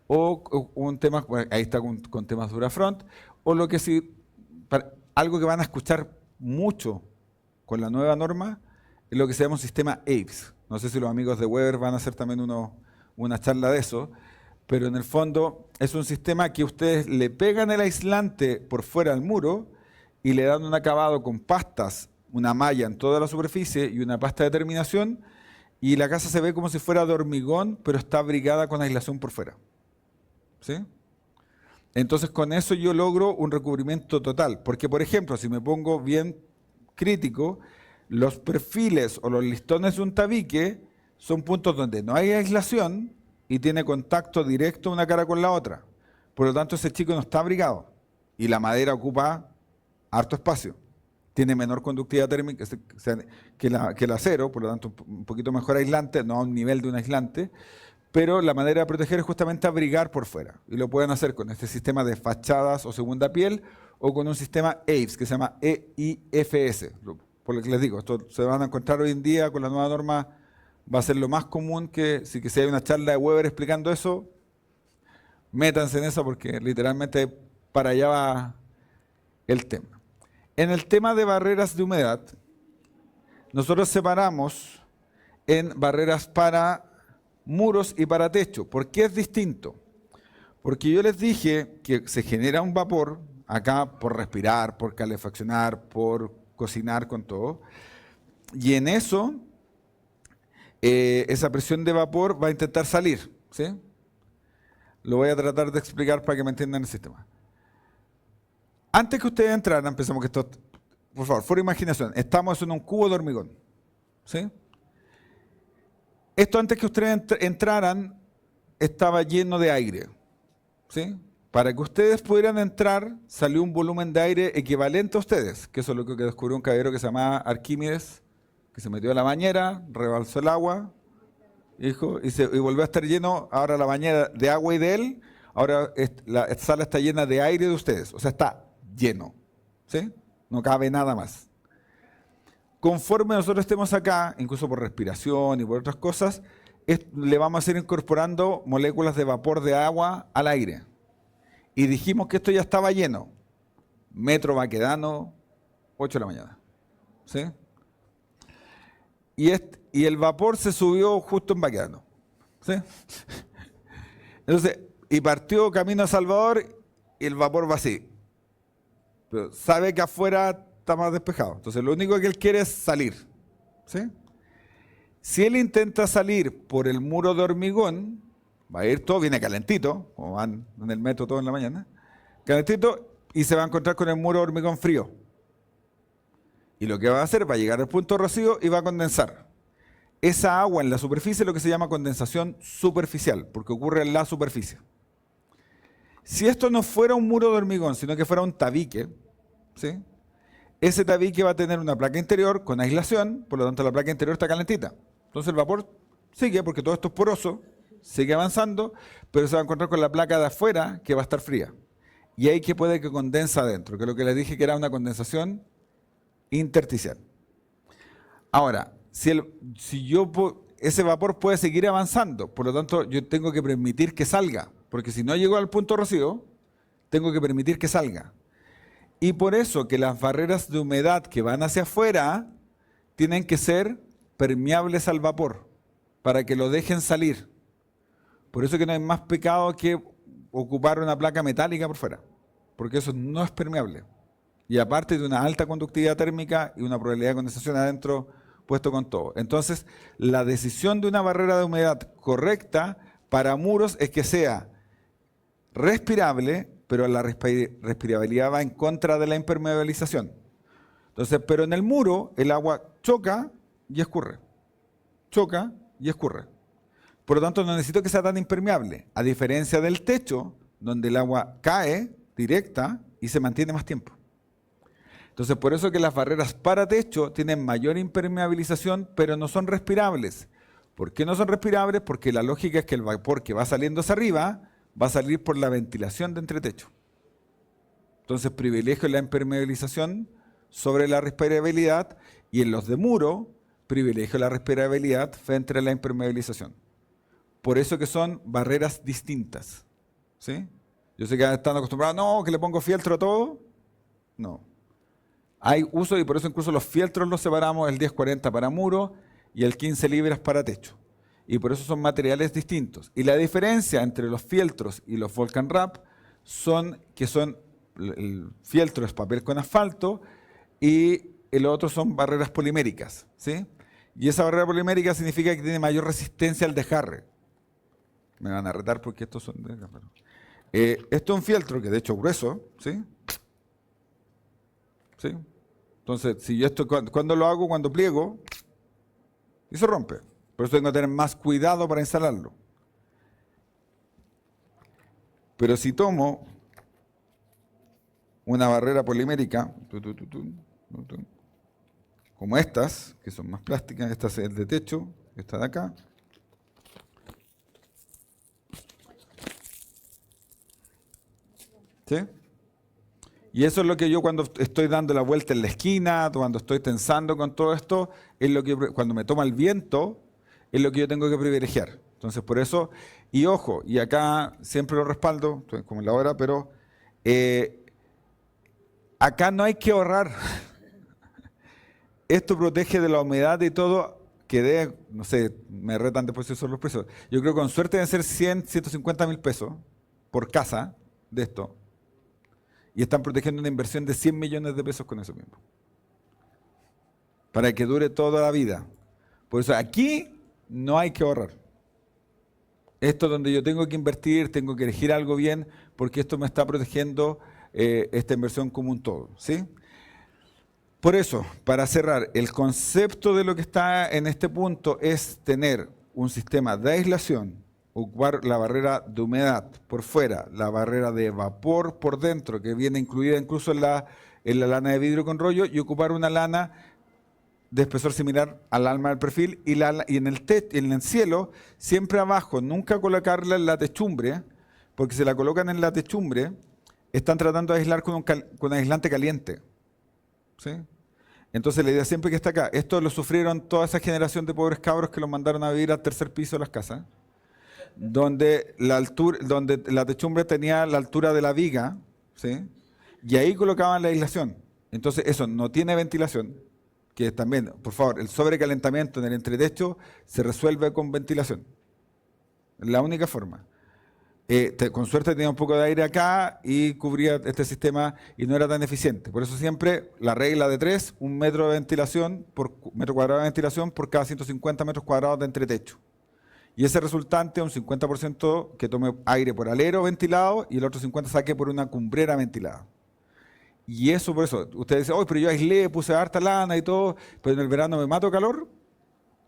o un tema, ahí está con temas Durafront, o lo que sí, algo que van a escuchar mucho con la nueva norma, es lo que se llama un sistema AVES. No sé si los amigos de Weber van a hacer también una charla de eso, pero en el fondo es un sistema que ustedes le pegan el aislante por fuera al muro y le dan un acabado con pastas, una malla en toda la superficie y una pasta de terminación, y la casa se ve como si fuera de hormigón, pero está abrigada con aislación por fuera. ¿Sí? Entonces con eso yo logro un recubrimiento total, porque por ejemplo, si me pongo bien crítico, los perfiles o los listones de un tabique son puntos donde no hay aislación y tiene contacto directo una cara con la otra. Por lo tanto, ese chico no está abrigado y la madera ocupa harto espacio. Tiene menor conductividad térmica que el acero, por lo tanto un poquito mejor aislante, no a un nivel de un aislante, pero la manera de proteger es justamente abrigar por fuera. Y lo pueden hacer con este sistema de fachadas o segunda piel o con un sistema EIFS, que se llama EIFS. Por lo que les digo, esto se van a encontrar hoy en día con la nueva norma, va a ser lo más común que si hay una charla de Weber explicando eso, métanse en eso porque literalmente para allá va el tema. En el tema de barreras de humedad, nosotros separamos en barreras para muros y para techo. ¿Por qué es distinto? Porque yo les dije que se genera un vapor, acá por respirar, por calefaccionar, por cocinar con todo, y en eso, esa presión de vapor va a intentar salir, ¿sí? Lo voy a tratar de explicar para que me entiendan el sistema. Antes que ustedes entraran, empezamos que esto, por favor, fuera imaginación, estamos en un cubo de hormigón, ¿sí? Esto antes que ustedes entraran estaba lleno de aire, ¿sí? Para que ustedes pudieran entrar salió un volumen de aire equivalente a ustedes, que eso es lo que descubrió un caballero que se llamaba Arquímedes, que se metió a la bañera, rebalsó el agua, y volvió a estar lleno, ahora la bañera de agua y de él, ahora la sala está llena de aire de ustedes, o sea, está lleno, ¿sí? No cabe nada más. Conforme nosotros estemos acá, incluso por respiración y por otras cosas, le vamos a ir incorporando moléculas de vapor de agua al aire. Y dijimos que esto ya estaba lleno. Metro Baquedano, 8 de la mañana. ¿Sí? Y el vapor se subió justo en Baquedano. ¿Sí? Entonces, y partió camino a Salvador y el vapor va así. Pero sabe que afuera está más despejado. Entonces, lo único que él quiere es salir. ¿Sí? Si él intenta salir por el muro de hormigón, va a ir todo, viene calentito, como van en el metro todo en la mañana, calentito, y se va a encontrar con el muro de hormigón frío. Y lo que va a hacer, va a llegar al punto de rocío y va a condensar. Esa agua en la superficie es lo que se llama condensación superficial, porque ocurre en la superficie. Si esto no fuera un muro de hormigón, sino que fuera un tabique, ¿sí? Ese tabique va a tener una placa interior con aislación, por lo tanto la placa interior está calentita. Entonces el vapor sigue, porque todo esto es poroso, sigue avanzando, pero se va a encontrar con la placa de afuera que va a estar fría. Y ahí que puede que condensa adentro, que es lo que les dije que era una condensación intersticial. Ahora, ese vapor puede seguir avanzando, por lo tanto yo tengo que permitir que salga, porque si no llegó al punto rocío, tengo que permitir que salga. Y por eso que las barreras de humedad que van hacia afuera tienen que ser permeables al vapor, para que lo dejen salir. Por eso que no hay más pecado que ocupar una placa metálica por fuera, porque eso no es permeable. Y aparte de una alta conductividad térmica y una probabilidad de condensación adentro, puesto con todo. Entonces, la decisión de una barrera de humedad correcta para muros es que sea respirable, pero la respirabilidad va en contra de la impermeabilización. Entonces, pero en el muro el agua choca y escurre. Choca y escurre. Por lo tanto, no necesito que sea tan impermeable, a diferencia del techo, donde el agua cae directa y se mantiene más tiempo. Entonces, por eso que las barreras para techo tienen mayor impermeabilización, pero no son respirables. ¿Por qué no son respirables? Porque la lógica es que el vapor que va saliendo hacia arriba va a salir por la ventilación de entretecho. Entonces, privilegio la impermeabilización sobre la respirabilidad, y en los de muro, privilegio la respirabilidad frente a la impermeabilización. Por eso que son barreras distintas. ¿Sí? Yo sé que están acostumbrados, no, que le pongo fieltro a todo. No. Hay uso, y por eso incluso los fieltros los separamos, el 1040 para muro y el 15 libras para techo. Y por eso son materiales distintos. Y la diferencia entre los fieltros y los Vulcan Wrap son que el fieltro es papel con asfalto y el otro son barreras poliméricas. ¿Sí? Y esa barrera polimérica significa que tiene mayor resistencia al desgarre. Me van a retar porque estos son de... esto es un fieltro que de hecho es grueso, ¿sí? ¿Sí? Entonces, si yo esto, cuando lo hago, cuando pliego, y se rompe. Por eso tengo que tener más cuidado para instalarlo. Pero si tomo una barrera polimérica, como estas, que son más plásticas, esta es de techo, esta de acá, ¿Sí? Y eso es lo que yo cuando estoy dando la vuelta en la esquina, cuando estoy tensando con todo esto, es lo que cuando me toma el viento, es lo que yo tengo que privilegiar. Entonces, por eso, y ojo, y acá siempre lo respaldo, como en la hora, pero acá no hay que ahorrar. Esto protege de la humedad y todo, que no sé, me retan después si son los precios. Yo creo que con suerte deben ser 100, 150 mil pesos por casa de esto. Y están protegiendo una inversión de 100 millones de pesos con eso mismo. Para que dure toda la vida. Por eso aquí no hay que ahorrar. Esto es donde yo tengo que invertir, tengo que elegir algo bien, porque esto me está protegiendo esta inversión como un todo. ¿Sí? Por eso, para cerrar, el concepto de lo que está en este punto es tener un sistema de aislación, ocupar la barrera de humedad por fuera, la barrera de vapor por dentro, que viene incluida incluso en la lana de vidrio con rollo, y ocupar una lana de espesor similar al alma del perfil, y en el cielo, siempre abajo, nunca colocarla en la techumbre, porque si la colocan en la techumbre, están tratando de aislar con aislante caliente. ¿Sí? Entonces la idea siempre que está acá, esto lo sufrieron toda esa generación de pobres cabros que los mandaron a vivir al tercer piso de las casas, donde la techumbre tenía la altura de la viga, ¿sí? Y ahí colocaban la aislación. Entonces eso no tiene ventilación, que también, por favor, el sobrecalentamiento en el entretecho se resuelve con ventilación. La única forma. Con suerte tenía un poco de aire acá y cubría este sistema y no era tan eficiente. Por eso siempre la regla de 3, 1 metro de ventilación por metro cuadrado de ventilación por cada 150 metros cuadrados de entretecho. Y ese resultante, un 50% que tome aire por alero ventilado y el otro 50% saque por una cumbrera ventilada. Y eso por eso, ustedes dicen, pero yo aislé, puse harta lana y todo, pero en el verano me mato calor.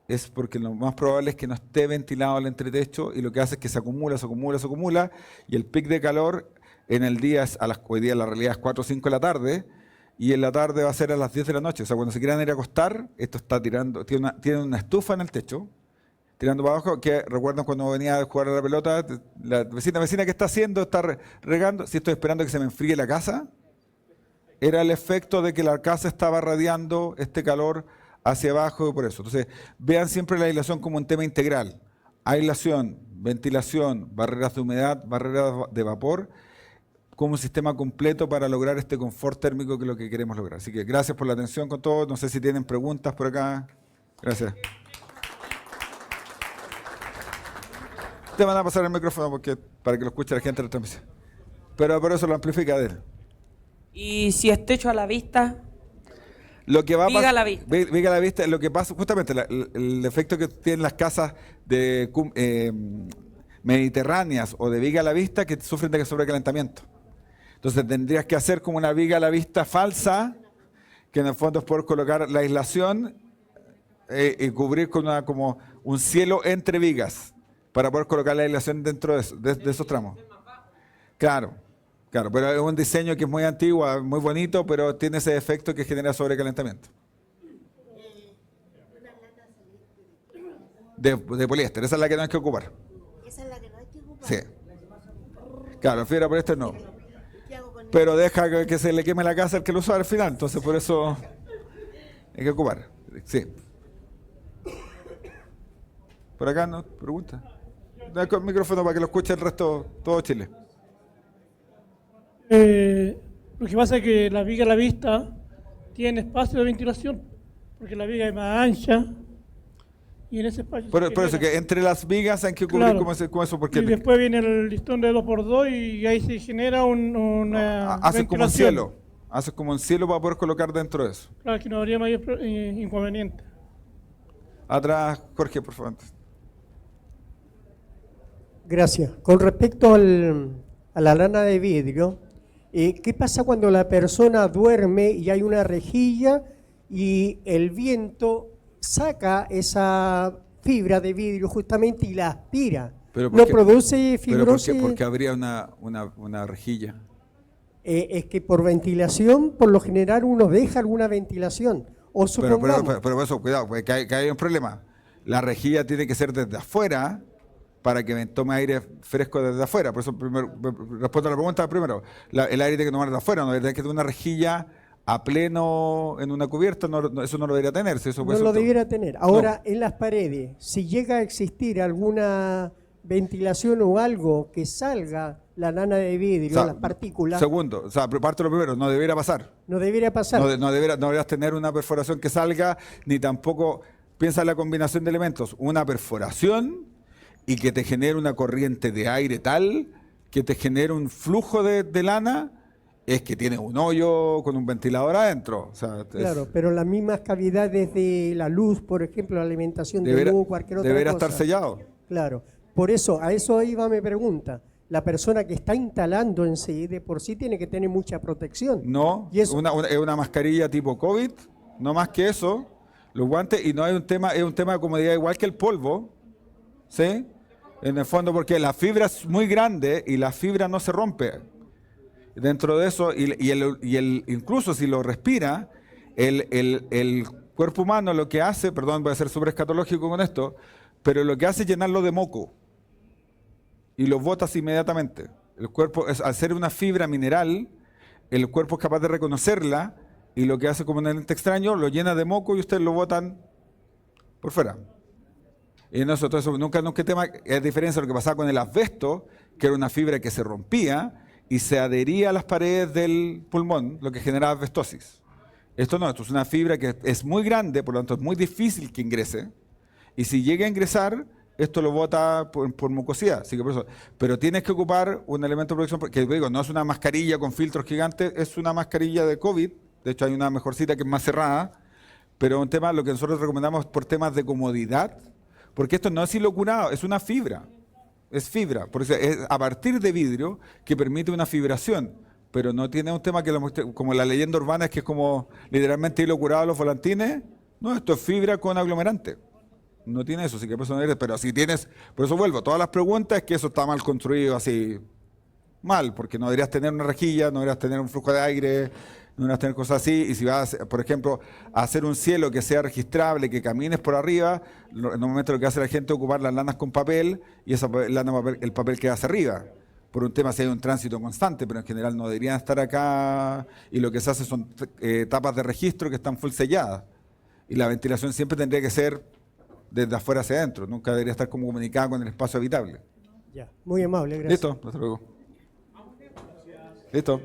Es porque lo más probable es que no esté ventilado el entretecho y lo que hace es que se acumula y el pic de calor en el día, hoy día la realidad es 4 o 5 de la tarde y en la tarde va a ser a las 10 de la noche. O sea, cuando se quieran ir a acostar, esto está tirando, tiene una estufa en el techo, tirando para abajo, que recuerdan cuando venía a jugar a la pelota, la vecina, ¿qué está haciendo? Está regando, si estoy esperando que se me enfríe la casa, era el efecto de que la casa estaba radiando este calor hacia abajo y por eso. Entonces, vean siempre la aislación como un tema integral. Aislación, ventilación, barreras de humedad, barreras de vapor, como un sistema completo para lograr este confort térmico que es lo que queremos lograr. Así que gracias por la atención con todos. No sé si tienen preguntas por acá. Gracias. Te van a pasar el micrófono para que lo escuche la gente de la transmisión. Pero por eso lo amplifica de él. Y si es techo a la vista... Lo que va Viga a la vista. Viga a la vista, lo que pasa, justamente el efecto que tienen las casas mediterráneas o de viga a la vista que sufren de sobrecalentamiento. Entonces tendrías que hacer como una viga a la vista falsa, que en el fondo es poder colocar la aislación y cubrir con como un cielo entre vigas, para poder colocar la aislación dentro de esos tramos. Claro. Claro, pero es un diseño que es muy antiguo, muy bonito, pero tiene ese efecto que genera sobrecalentamiento. De poliéster, esa es la que no hay que ocupar. Esa es la que no hay que ocupar. Sí. Claro, fibra poliéster no. Pero deja que se le queme la casa al que lo usa al final, entonces por eso hay que ocupar. Sí. Por acá, ¿no? Pregunta. Da el micrófono para que lo escuche el resto, todo Chile. Lo que pasa es que la viga a la vista tiene espacio de ventilación, porque la viga es más ancha y en ese espacio... Por eso que entre las vigas hay que cubrir claro, como eso. Porque y después viene el listón de 2x2 y ahí se genera una haces como un cielo, haces como un cielo para poder colocar dentro de eso. Claro, que no habría mayor inconveniente. Atrás, Jorge, por favor. Gracias. Con respecto a la lana de vidrio, ¿qué pasa cuando la persona duerme y hay una rejilla y el viento saca esa fibra de vidrio justamente y la aspira? ¿No produce fibrosis? ¿Pero por qué habría una rejilla? Es que por ventilación, por lo general uno deja alguna ventilación. O supongamos, pero eso, cuidado, porque hay un problema. La rejilla tiene que ser desde afuera para que me tome aire fresco desde afuera. Por eso respondo a la pregunta primero. El aire tiene que tomar de afuera, no debería que tener una rejilla a pleno en una cubierta, eso no lo debería tener. Si eso No lo debiera tener. Ahora, en las paredes, si llega a existir alguna ventilación o algo que salga la lana de vidrio, las partículas... Segundo, parte lo primero, no debería pasar. No debería pasar. No deberías tener una perforación que salga, ni tampoco, piensa en la combinación de elementos, una perforación y que te genere una corriente de aire tal, que te genere un flujo de lana, es que tiene un hoyo con un ventilador adentro. O sea, claro, pero las mismas cavidades de la luz, por ejemplo, la alimentación de luz, cualquier otra debería cosa. estar sellado. Claro, por eso, a eso iba mi pregunta. La persona que está instalando en sí, de por sí tiene que tener mucha protección. No, y eso, es una mascarilla tipo COVID, no más que eso, los guantes, y no hay un tema, es un tema de comodidad igual que el polvo, ¿sí? En el fondo, porque la fibra es muy grande y la fibra no se rompe. Dentro de eso, incluso si lo respira, el cuerpo humano lo que hace, perdón, voy a ser súper escatológico con esto, pero lo que hace es llenarlo de moco y lo botas inmediatamente. El cuerpo, al ser una fibra mineral, el cuerpo es capaz de reconocerla y lo que hace como un ente extraño, lo llena de moco y ustedes lo botan por fuera. Y no, todo eso nunca tema, es diferencia de lo que pasaba con el asbesto, que era una fibra que se rompía y se adhería a las paredes del pulmón, lo que generaba asbestosis. Esto no, esto es una fibra que es muy grande, por lo tanto es muy difícil que ingrese, y si llega a ingresar, esto lo bota por mucosidad. Así que por eso, pero tienes que ocupar un elemento de protección, porque digo, no es una mascarilla con filtros gigantes, es una mascarilla de COVID, de hecho hay una mejorcita que es más cerrada, pero un tema, lo que nosotros recomendamos por temas de comodidad, porque esto no es silocurado, es una fibra. Es fibra, porque es a partir de vidrio que permite una fibración, pero no tiene un tema que como la leyenda urbana es que es como literalmente hilo curado a los volantines. No, esto es fibra con aglomerante. No tiene eso, así que por eso no, pero si tienes, por eso vuelvo, todas las preguntas es que eso está mal construido, así mal, porque no deberías tener una rejilla, no deberías tener un flujo de aire, no deberías tener cosas así, y si vas, por ejemplo, a hacer un cielo que sea registrable, que camines por arriba, en un momento lo que hace la gente es ocupar las lanas con papel, y esa lana, el papel queda hacia arriba, por un tema si hay un tránsito constante, pero en general no deberían estar acá, y lo que se hace son tapas de registro que están full selladas, y la ventilación siempre tendría que ser desde afuera hacia adentro, nunca debería estar como comunicada con el espacio habitable. Ya, muy amable, gracias. Listo, hasta luego. Listo.